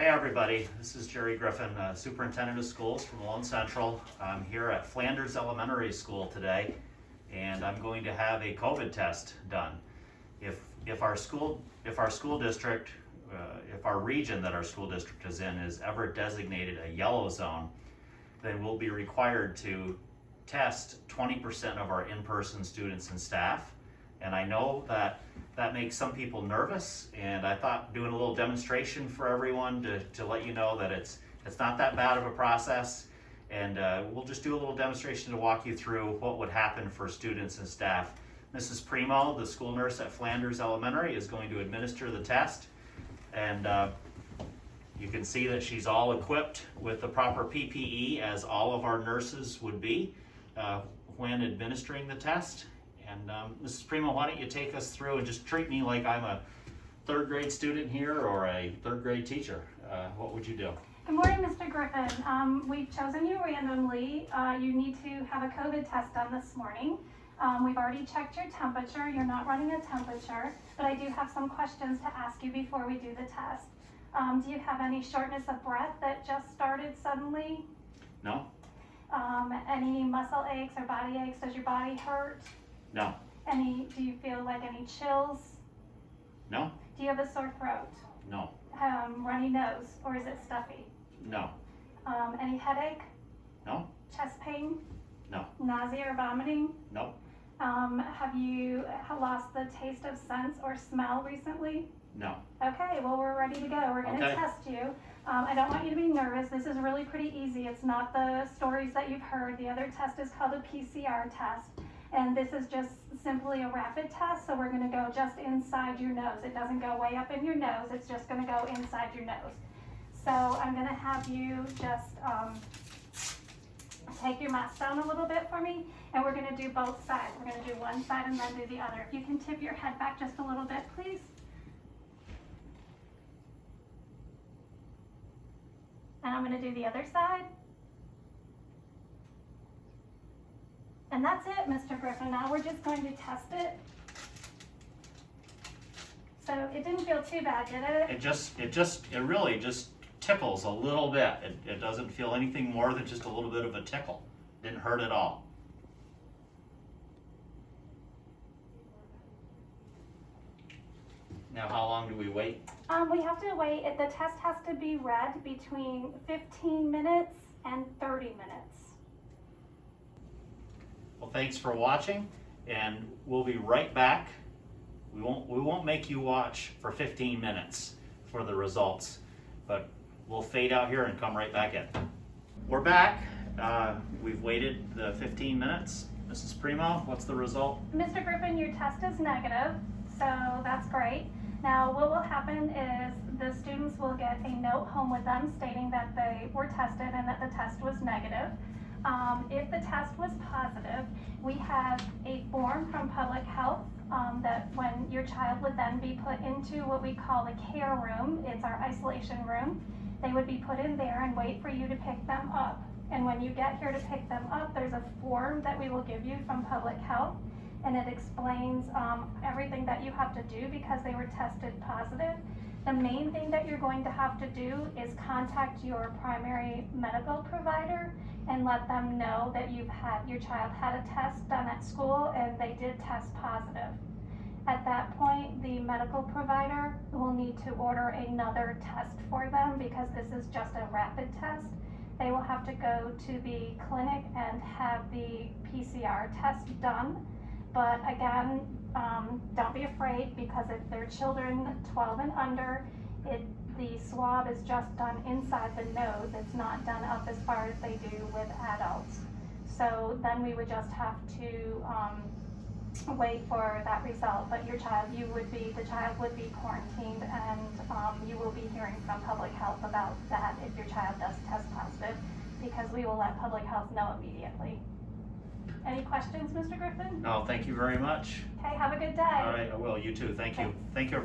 Hey everybody, this is Jerry Griffin, Superintendent of Schools from Lone Central. I'm here at Flanders Elementary School today, and I'm going to have a COVID test done. If our school district, if our region that our school district is in is ever designated a yellow zone, then we'll be required to test 20% of our in-person students and staff. And I know that makes some people nervous, and I thought doing a little demonstration for everyone to let you know that it's not that bad of a process, and we'll just do a little demonstration to walk you through what would happen for students and staff. Mrs. Primo, the school nurse at Flanders Elementary, is going to administer the test, and you can see that she's all equipped with the proper PPE, as all of our nurses would be when administering the test. And Mrs. Primo, why don't you take us through and just treat me like I'm a third grade student here or a third grade teacher. What would you do? Good morning, Mr. Griffin. We've chosen you randomly. You need to have a COVID test done this morning. We've already checked your temperature. You're not running a temperature, but I do have some questions to ask you before we do the test. Do you have any shortness of breath that just started suddenly? No. Any muscle aches or body aches? Does your body hurt? No. Do you feel like any chills? No. Do you have a sore throat? No. Runny nose, or is it stuffy? No. Any headache? No. Chest pain? No. Nausea or vomiting? No. Have you lost the taste of sense or smell recently? No. Okay, well, we're ready to go. We're going to test you. I don't want you to be nervous. This is really pretty easy. It's not the stories that you've heard. The other test is called a PCR test. And this is just simply a rapid test, so we're going to go just inside your nose. It doesn't go way up in your nose, it's just going to go inside your nose. So I'm going to have you just take your mask down a little bit for me, and we're going to do both sides. We're going to do one side and then do the other. If you can tip your head back just a little bit, please. And I'm going to do the other side. And that's it, Mr. Griffin. Now we're just going to test it. So it didn't feel too bad, did it? It really just tickles a little bit. It doesn't feel anything more than just a little bit of a tickle. Didn't hurt at all. Now, how long do we wait? We have to wait. The test has to be read between 15 minutes and 30 minutes. Well, thanks for watching, and we'll be right back. We won't make you watch for 15 minutes for the results, but we'll fade out here and come right back in. We're back. We've waited the 15 minutes. Mrs. Primo, what's the result? Mr. Griffin, your test is negative, so that's great. Now, what will happen is the students will get a note home with them stating that they were tested and that the test was negative. If the test was positive, we have a form from Public Health that when your child would then be put into what we call the care room, it's our isolation room, they would be put in there and wait for you to pick them up. And when you get here to pick them up, there's a form that we will give you from Public Health, and it explains everything that you have to do because they were tested positive. The main thing that you're going to have to do is contact your primary medical provider and let them know that your child had a test done at school and they did test positive. At that point, the medical provider will need to order another test for them because this is just a rapid test. They will have to go to the clinic and have the PCR test done. But again, don't be afraid, because if they're children 12 and under, the swab is just done inside the nose. It's not done up as far as they do with adults. So then we would just have to wait for that result. But the child would be quarantined, and you will be hearing from Public Health about that if your child does test positive, because we will let Public Health know immediately. Any questions, Mr. Griffin? No, thank you very much. Okay, have a good day. All right, I will. You too. Thank you. Thank you.